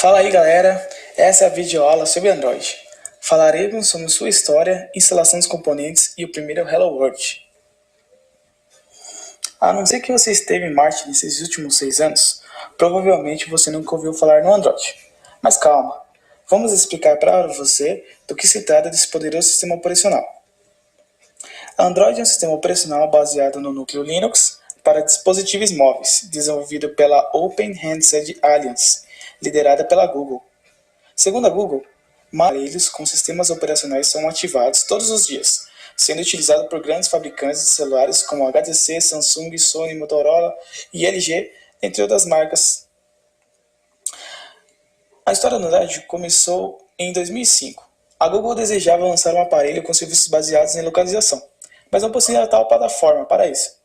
Fala aí galera, essa é a videoaula sobre Android. Falaremos sobre sua história, instalação dos componentes e o primeiro Hello World. A não ser que você esteve em Marte nesses últimos 6 anos, provavelmente você nunca ouviu falar no Android. Mas calma, vamos explicar para você do que se trata desse poderoso sistema operacional. Android é um sistema operacional baseado no núcleo Linux para dispositivos móveis, desenvolvido pela Open Handset Alliance, liderada pela Google. Segundo a Google, aparelhos com sistemas operacionais são ativados todos os dias, sendo utilizado por grandes fabricantes de celulares como HTC, Samsung, Sony, Motorola e LG, entre outras marcas. A história do Android começou em 2005. A Google desejava lançar um aparelho com serviços baseados em localização, mas não possuía tal plataforma para isso.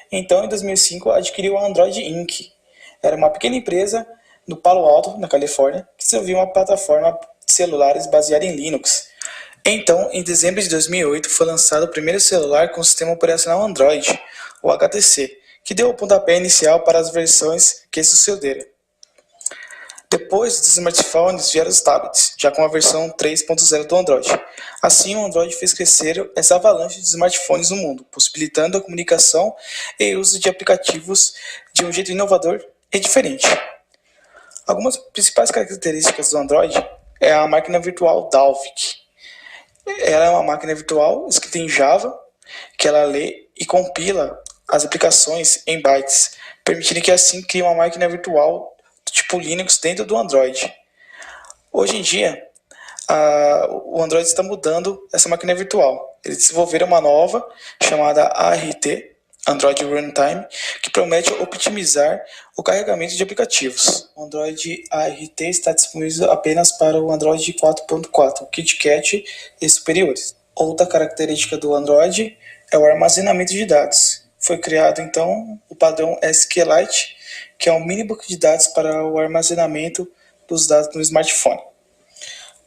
Então, em 2005, adquiriu a Android Inc. Era uma pequena empresa no Palo Alto, na Califórnia, que desenvolvia uma plataforma de celulares baseada em Linux. Então, em dezembro de 2008, foi lançado o primeiro celular com sistema operacional Android, o HTC, que deu o pontapé inicial para as versões que sucederam. Depois dos smartphones vieram os tablets, já com a versão 3.0 do Android. Assim, o Android fez crescer essa avalanche de smartphones no mundo, possibilitando a comunicação e uso de aplicativos de um jeito inovador e diferente. Algumas principais características do Android é a máquina virtual Dalvik. Ela é uma máquina virtual escrita em Java, que ela lê e compila as aplicações em bytes, permitindo que assim crie uma máquina virtual do tipo Linux dentro do Android. Hoje em dia, o Android está mudando essa máquina virtual. Eles desenvolveram uma nova chamada ART, Android Runtime, que promete optimizar o carregamento de aplicativos. O Android ART está disponível apenas para o Android 4.4, KitKat e superiores. Outra característica do Android é o armazenamento de dados. Foi criado então o padrão SQLite, que é um mini banco de dados para o armazenamento dos dados no smartphone.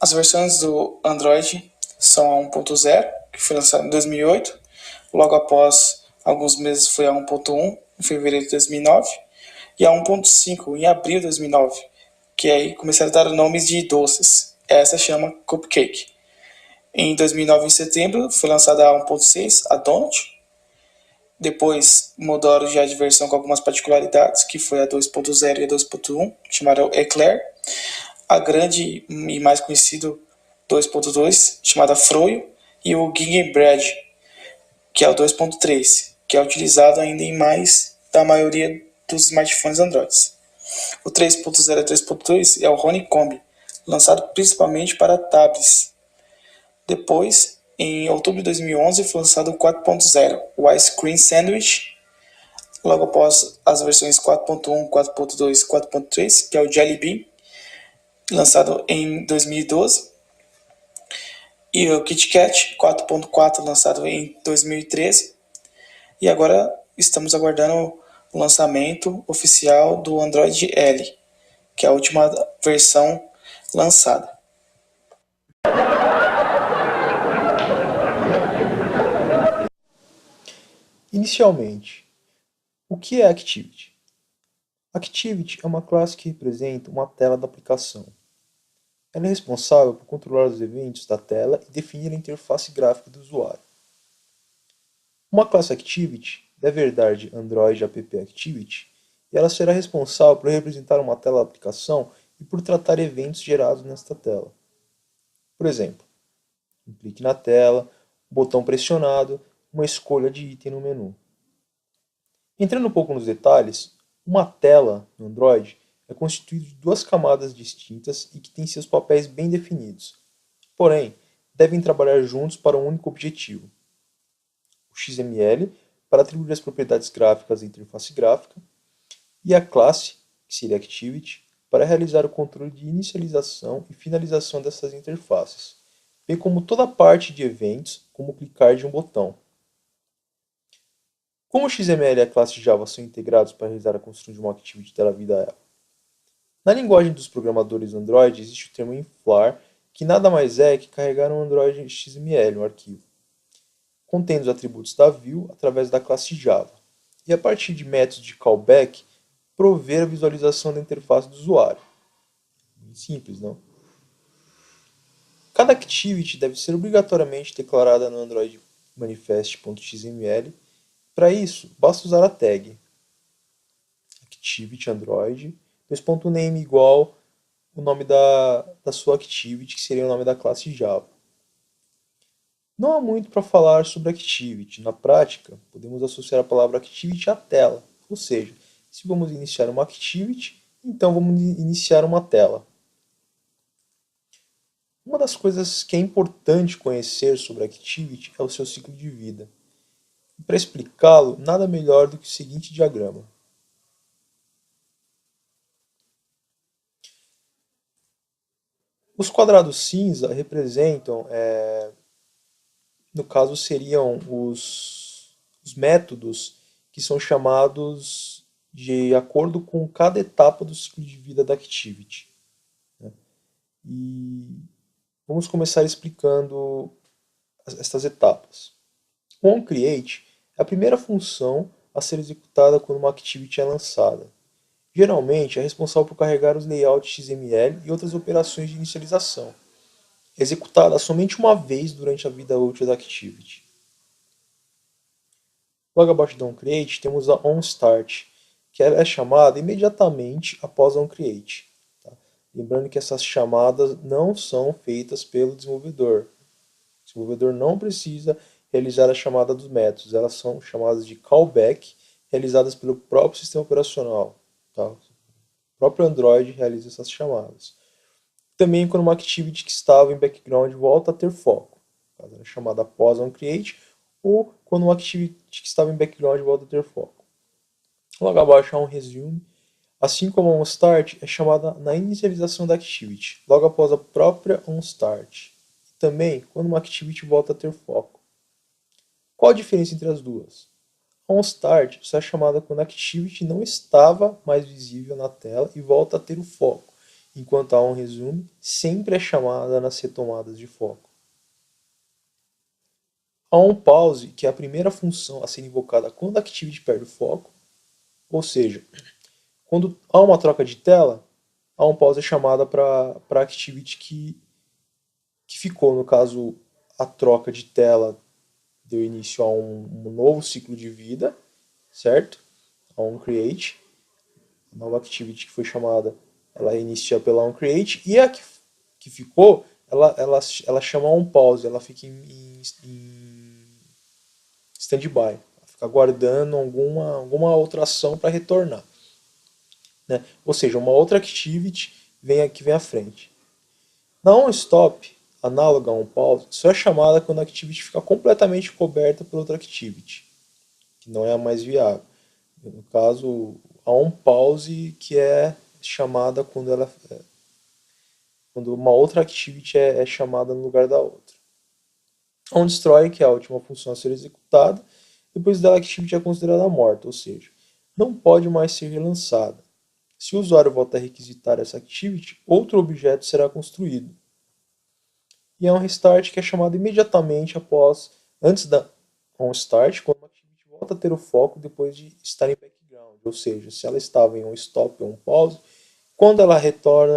As versões do Android são a 1.0, que foi lançada em 2008. Logo após alguns meses foi a 1.1, em fevereiro de 2009. E a 1.5, em abril de 2009, que aí começaram a dar nomes de doces. Essa chama Cupcake. Em 2009, em setembro, foi lançada a 1.6, a Donut. Depois mudaram já de versão com algumas particularidades, que foi a 2.0 e a 2.1, chamada Eclair. A grande e mais conhecido 2.2, chamada Froyo, e o Gingerbread, que é o 2.3, que é utilizado ainda em mais da maioria dos smartphones Android. O 3.0 e 3.2 é o Honeycomb, lançado principalmente para tablets. Depois, em outubro de 2011, foi lançado o 4.0, o Ice Cream Sandwich. Logo após as versões 4.1, 4.2 e 4.3, que é o Jelly Bean, lançado em 2012. E o KitKat 4.4, lançado em 2013. E agora estamos aguardando o lançamento oficial do Android L, que é a última versão lançada. Inicialmente, o que é Activity? Activity é uma classe que representa uma tela da aplicação. Ela é responsável por controlar os eventos da tela e definir a interface gráfica do usuário. Uma classe Activity deve herdar de Android App Activity e ela será responsável por representar uma tela da aplicação e por tratar eventos gerados nesta tela. Por exemplo, um clique na tela, um botão pressionado, uma escolha de item no menu. Entrando um pouco nos detalhes, uma tela no Android é constituída de duas camadas distintas e que têm seus papéis bem definidos. Porém, devem trabalhar juntos para um único objetivo. O XML, para atribuir as propriedades gráficas da interface gráfica, e a classe, que seria Activity, para realizar o controle de inicialização e finalização dessas interfaces, bem como toda a parte de eventos, como clicar de um botão. Como o XML e a classe Java são integrados para realizar a construção de uma Activity da vida ela? Na linguagem dos programadores Android existe o termo inflar, que nada mais é que carregar um Android XML, um arquivo, contendo os atributos da view através da classe Java, e a partir de métodos de callback, prover a visualização da interface do usuário. Simples, não? Cada activity deve ser obrigatoriamente declarada no Android manifest.xml. Para isso, basta usar a tag activity Android, name igual o nome da sua activity, que seria o nome da classe Java. Não há muito para falar sobre activity. Na prática, podemos associar a palavra activity à tela. Ou seja, se vamos iniciar uma activity, então vamos iniciar uma tela. Uma das coisas que é importante conhecer sobre activity é o seu ciclo de vida. E para explicá-lo, nada melhor do que o seguinte diagrama. Os quadrados cinza representam, no caso, seriam os métodos que são chamados de acordo com cada etapa do ciclo de vida da activity. E vamos começar explicando estas etapas. O onCreate é a primeira função a ser executada quando uma activity é lançada. Geralmente é responsável por carregar os layouts XML e outras operações de inicialização, executada somente uma vez durante a vida útil da activity. Logo abaixo do onCreate temos a onStart, que é chamada imediatamente após a onCreate. Tá? Lembrando que essas chamadas não são feitas pelo desenvolvedor. O desenvolvedor não precisa realizar a chamada dos métodos, elas são chamadas de callback, realizadas pelo próprio sistema operacional. Tá? O próprio Android realiza essas chamadas. Também quando uma activity que estava em background volta a ter foco. Caso era chamada após onCreate, ou quando uma activity que estava em background volta a ter foco. Logo abaixo há um resume. Assim como a onStart é chamada na inicialização da activity, logo após a própria onStart. Também quando uma activity volta a ter foco. Qual a diferença entre as duas? A onStart só é chamada quando a activity não estava mais visível na tela e volta a ter o foco, enquanto a onResume sempre é chamada nas retomadas de foco. A onPause, que é a primeira função a ser invocada quando a activity perde o foco, ou seja, quando há uma troca de tela, a onPause é chamada para a activity que ficou, no caso, a troca de tela deu início a um novo ciclo de vida, certo? A onCreate, a nova activity que foi chamada, ela inicia pela onCreate, e a que ficou, ela chama onPause, ela fica em standby, ela fica aguardando alguma outra ação para retornar. Né? Ou seja, uma outra activity que vem à frente. Na onStop, análoga a onPause, só é chamada quando a activity fica completamente coberta por outra activity, que não é a mais viável. No caso, a onPause, que é chamada quando uma outra activity é chamada no lugar da outra. A onDestroy, que é a última função a ser executada, depois dela a activity é considerada morta, ou seja, não pode mais ser relançada. Se o usuário voltar a requisitar essa activity, outro objeto será construído. E é um restart que é chamado imediatamente antes da onStart, quando a activity volta a ter o foco depois de estar em background. Ou seja, se ela estava em onStop ou onPause, quando ela retorna,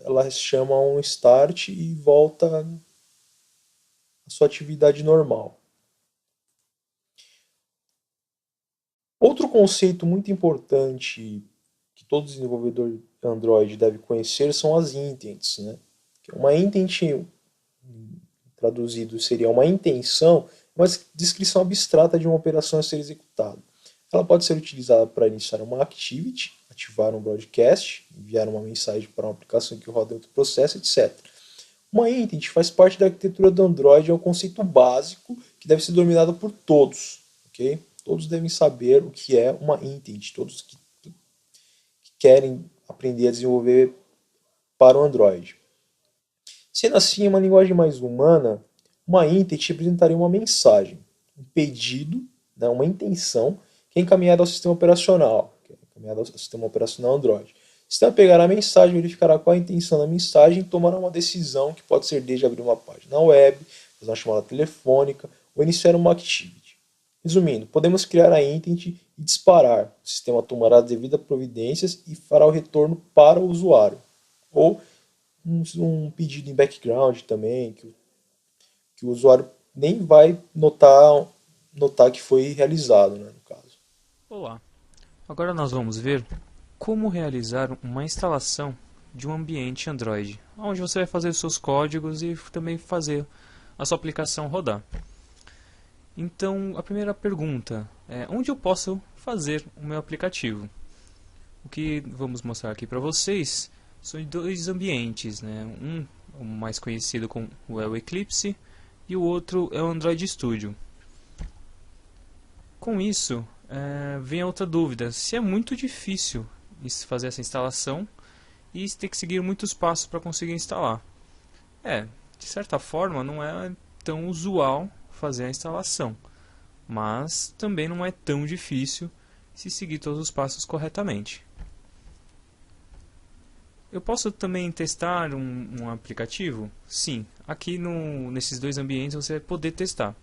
ela chama onStart e volta à sua atividade normal. Outro conceito muito importante que todo desenvolvedor Android deve conhecer são as intents. Né? Uma intent, traduzido, seria uma intenção, uma descrição abstrata de uma operação a ser executada. Ela pode ser utilizada para iniciar uma activity, ativar um broadcast, enviar uma mensagem para uma aplicação que roda em outro processo, etc. Uma intent faz parte da arquitetura do Android, é um conceito básico que deve ser dominado por todos. Okay? Todos devem saber o que é uma intent, todos que querem aprender a desenvolver para o Android. Sendo assim, em uma linguagem mais humana, uma intent representaria uma mensagem, um pedido, né, uma intenção que é encaminhada ao sistema operacional, que é encaminhada ao sistema operacional Android. O sistema pegará a mensagem, verificará qual a intenção da mensagem e tomará uma decisão que pode ser desde abrir uma página web, fazer uma chamada telefônica ou iniciar uma activity. Resumindo, podemos criar a intent e disparar. O sistema tomará as devidas providências e fará o retorno para o usuário. Ou um pedido em background também, que o usuário nem vai notar que foi realizado, né, no caso. Olá, agora nós vamos ver como realizar uma instalação de um ambiente Android, onde você vai fazer os seus códigos e também fazer a sua aplicação rodar. Então, a primeira pergunta é: onde eu posso fazer o meu aplicativo? O que vamos mostrar aqui para vocês são dois ambientes, né? O mais conhecido como é o Eclipse e o outro é o Android Studio. Com isso, vem a outra dúvida: se é muito difícil fazer essa instalação e ter que seguir muitos passos para conseguir instalar. De certa forma, não é tão usual fazer a instalação, mas também não é tão difícil se seguir todos os passos corretamente. Eu posso também testar um aplicativo? Sim, aqui nesses dois ambientes você vai poder testar.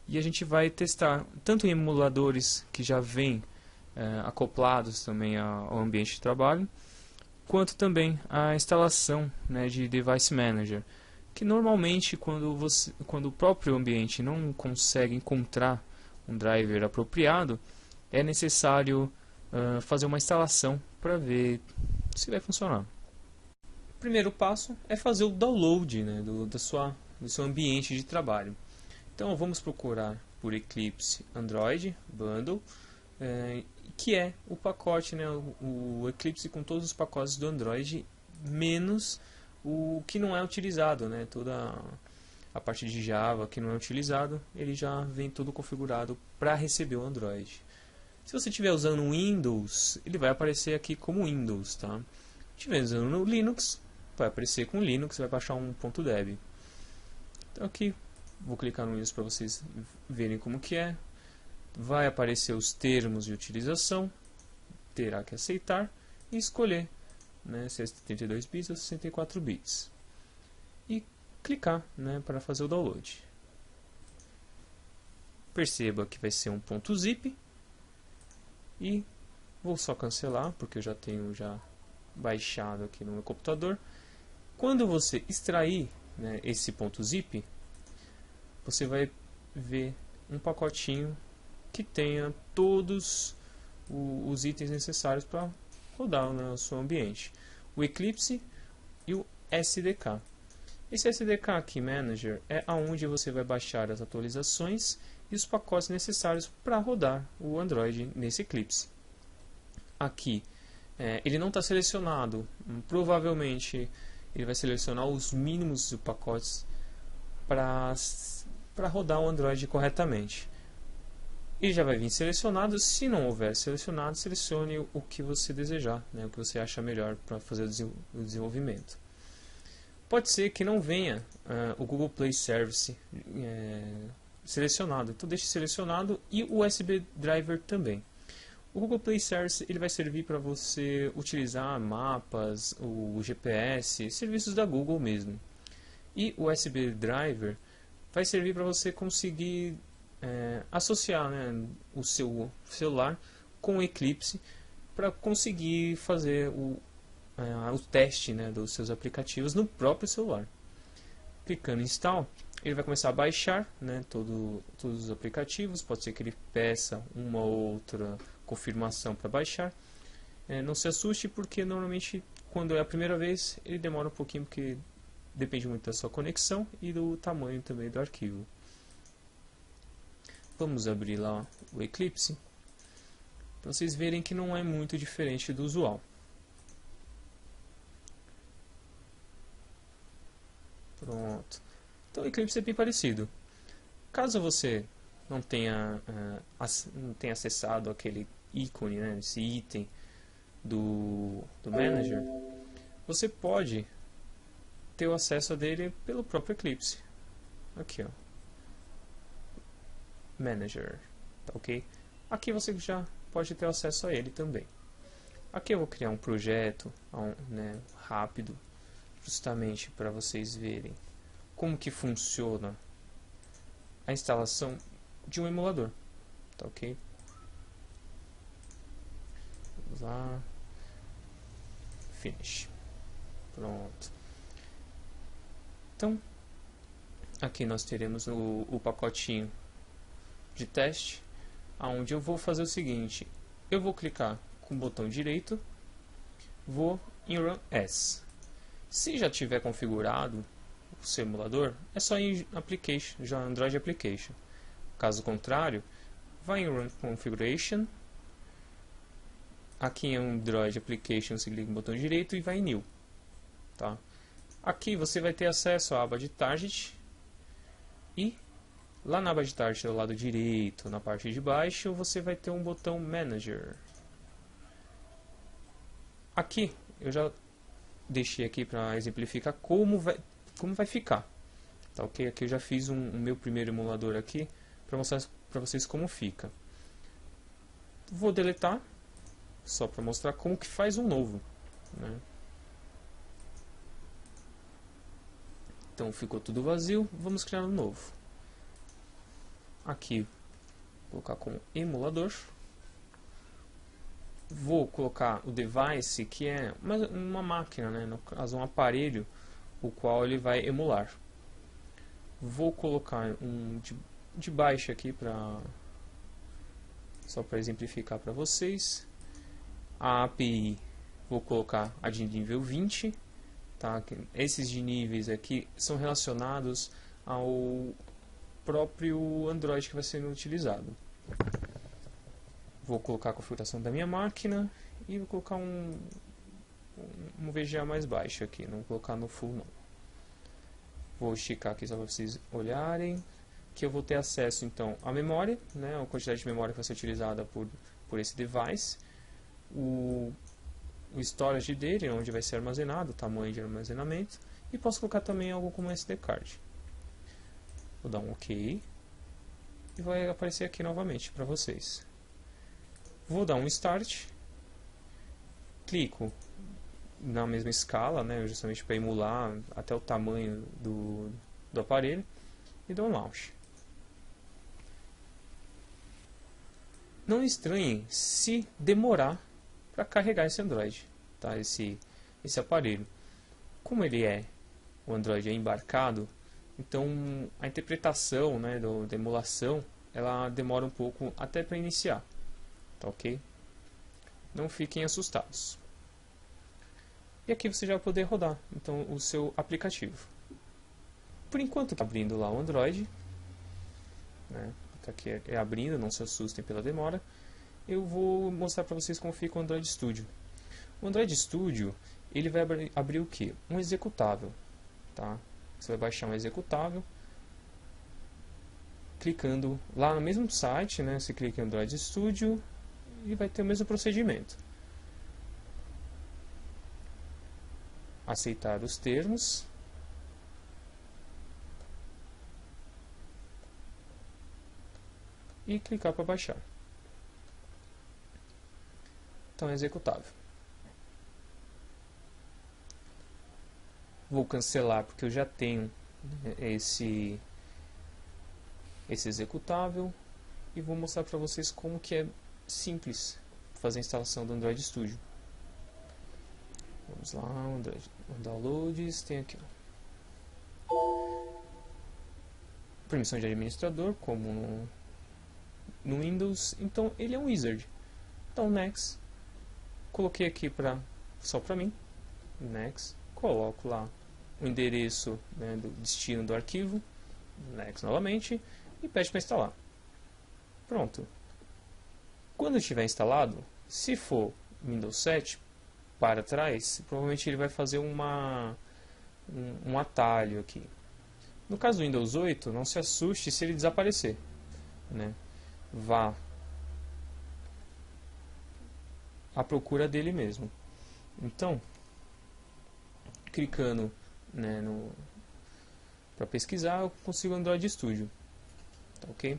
E a gente vai testar tanto em emuladores que já vêm acoplados também ao ambiente de trabalho, quanto também a instalação, né, de Device Manager, que normalmente quando o próprio ambiente não consegue encontrar um driver apropriado, é necessário fazer uma instalação para ver se vai funcionar. O primeiro passo é fazer o download, né, do seu ambiente de trabalho. Então vamos procurar por Eclipse Android Bundle, que é o pacote, né, o Eclipse com todos os pacotes do Android, menos o que não é utilizado, né, toda a parte de Java que não é utilizado, ele já vem todo configurado para receber o Android. Se você estiver usando o Windows, ele vai aparecer aqui como Windows, tá? Se estiver usando o Linux, vai aparecer com Linux, vai baixar um .deb. Então aqui vou clicar no Windows para vocês verem como que é. Vai aparecer os termos de utilização, terá que aceitar e escolher, né, se é 32 bits ou 64 bits. E clicar, né, para fazer o download. Perceba que vai ser um .zip e vou só cancelar porque eu já tenho baixado aqui no meu computador. Quando você extrair, né, esse .zip, você vai ver um pacotinho que tenha todos os itens necessários para rodar no seu ambiente. O Eclipse e o SDK. Esse SDK aqui, Manager, é aonde você vai baixar as atualizações e os pacotes necessários para rodar o Android nesse Eclipse. Aqui, ele não está selecionado. Provavelmente ele vai selecionar os mínimos de pacotes para rodar o Android corretamente. Ele já vai vir selecionado. Se não houver selecionado, selecione o que você desejar, né, o que você acha melhor para fazer o desenvolvimento. Pode ser que não venha o Google Play Service selecionado, então deixe selecionado, e o USB Driver também. O Google Play Service ele vai servir para você utilizar mapas, o GPS, serviços da Google mesmo. E o USB Driver vai servir para você conseguir associar, né, o seu celular com o Eclipse para conseguir fazer o teste, né, dos seus aplicativos no próprio celular. Clicando em Install, ele vai começar a baixar, né, todos os aplicativos. Pode ser que ele peça uma ou outra confirmação para baixar. Não se assuste, porque normalmente quando é a primeira vez ele demora um pouquinho, porque depende muito da sua conexão e do tamanho também do arquivo. Vamos abrir lá o Eclipse para vocês verem que não é muito diferente do usual. Pronto. Então o Eclipse é bem parecido. Caso você não tenha acessado aquele ícone, né, esse item do Manager, você pode ter o acesso dele pelo próprio Eclipse. Aqui, ó. Manager, tá ok? Aqui você já pode ter acesso a ele também. Aqui eu vou criar um projeto, né, rápido, justamente para vocês verem como que funciona a instalação de um emulador, tá ok? Vamos lá, finish, pronto. Então, aqui nós teremos o pacotinho de teste, onde eu vou fazer o seguinte: eu vou clicar com o botão direito, vou em Run As. Se já tiver configurado o seu emulador, é só ir em Application, já Android Application. Caso contrário, vai em Run Configuration. Aqui em Android Application você clica no botão direito e vai em New. Tá? Aqui você vai ter acesso à aba de Target e lá na aba de Target do lado direito, na parte de baixo, você vai ter um botão Manager. Aqui eu já deixei aqui para exemplificar como vai ficar. Tá, ok? Aqui eu já fiz um meu primeiro emulador aqui para mostrar para vocês como fica. Vou deletar só para mostrar como que faz um novo, né? Então ficou tudo vazio, vamos criar um novo. Aqui vou colocar como emulador. Vou colocar o device, que é uma máquina, né? No caso um aparelho, o qual ele vai emular. Vou colocar um de baixo aqui só para exemplificar para vocês. A API vou colocar a de nível 20, tá? Esses de níveis aqui são relacionados ao próprio Android que vai ser utilizado. Vou colocar a configuração da minha máquina e vou colocar um VGA mais baixo aqui, não vou colocar no full não. Vou esticar aqui só para vocês olharem, que eu vou ter acesso então à memória, né, a quantidade de memória que vai ser utilizada por esse device, o storage dele, onde vai ser armazenado, o tamanho de armazenamento, e posso colocar também algo como SD card. Vou dar um OK e vai aparecer aqui novamente para vocês. Vou dar um Start, clico na mesma escala, né, justamente para emular até o tamanho do aparelho, e dou um Launch. Não estranhem se demorar para carregar esse Android, tá? esse aparelho. Como o Android é embarcado, então a interpretação, né, da emulação, ela demora um pouco até para iniciar, tá ok? Não fiquem assustados. E aqui você já vai poder rodar então o seu aplicativo. Por enquanto está abrindo lá o Android, né? Tá aqui abrindo, não se assustem pela demora. Eu vou mostrar para vocês como fica o Android Studio. O Android Studio, ele vai abrir o que? Um executável, tá? Você vai baixar um executável, clicando lá no mesmo site, né? Você clica em Android Studio e vai ter o mesmo procedimento. Aceitar os termos. E clicar para baixar. Então é executável. Vou cancelar porque eu já tenho esse executável e vou mostrar para vocês como que é simples fazer a instalação do Android Studio. Vamos lá, o Downloads, tem aqui permissão de administrador, como no Windows, então ele é um wizard. Então Next, coloquei aqui só para mim, Next, coloco lá o endereço, né, do destino do arquivo, Next novamente, e pede para instalar. Pronto. Quando estiver instalado, se for Windows 7 para trás, provavelmente ele vai fazer um atalho aqui. No caso do Windows 8, não se assuste se ele desaparecer, né? Vá à procura dele mesmo. Então, clicando, né, para pesquisar, eu consigo o Android Studio, tá ok?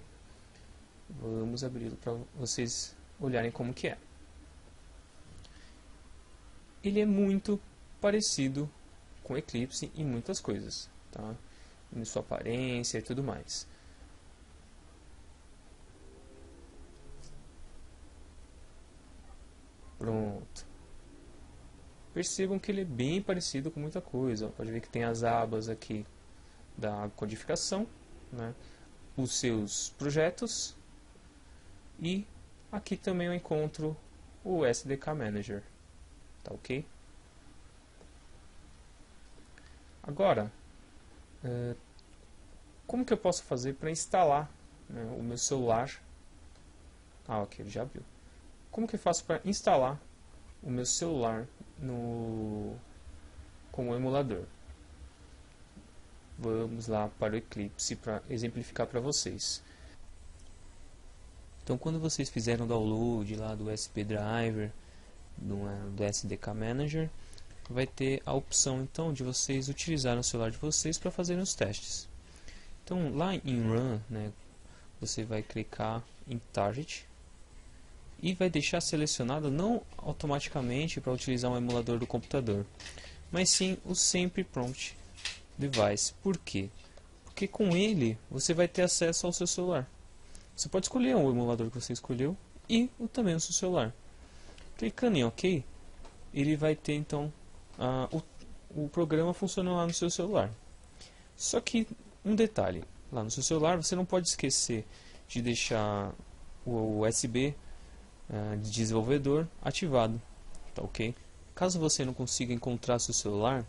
Vamos abri-lo para vocês olharem como que é. Ele é muito parecido com Eclipse em muitas coisas, tá? Em sua aparência e tudo mais. Pronto. Percebam que ele é bem parecido com muita coisa. Pode ver que tem as abas aqui da codificação, né, os seus projetos, e aqui também eu encontro o SDK Manager, tá ok? Agora, como que eu posso fazer para instalar, né, o meu celular? Ok, ele já abriu. Como que eu faço para instalar o meu celular com o emulador? Vamos lá para o Eclipse para exemplificar para vocês. Então, quando vocês fizeram o download lá do USB Driver, do SDK Manager, vai ter a opção então de vocês utilizarem o celular de vocês para fazerem os testes. Então, lá em Run, né, você vai clicar em Target e vai deixar selecionado não automaticamente para utilizar um emulador do computador, mas sim o Sempre Prompt Device. Por quê? Porque com ele você vai ter acesso ao seu celular. Você pode escolher o emulador que você escolheu e também o seu celular. Clicando em OK, ele vai ter então o programa funcionando lá no seu celular. Só que um detalhe, lá no seu celular você não pode esquecer de deixar o USB de desenvolvedor ativado, tá ok? Caso você não consiga encontrar seu celular,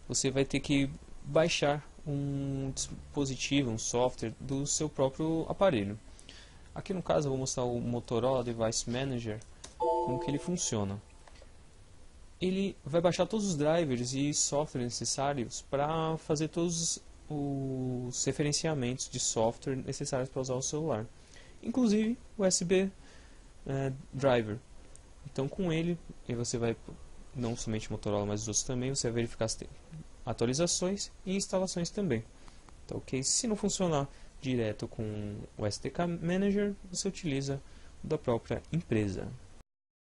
você vai ter que baixar um dispositivo, um software do seu próprio aparelho. Aqui no caso eu vou mostrar o Motorola Device Manager, como que ele funciona. Ele vai baixar todos os drivers e software necessários para fazer todos os referenciamentos de software necessários para usar o celular, inclusive o USB Driver. Então com ele você vai, não somente Motorola, mas os outros também, você vai verificar se tem atualizações e instalações também, tá ok? Se não funcionar direto com o SDK Manager, você utiliza o da própria empresa.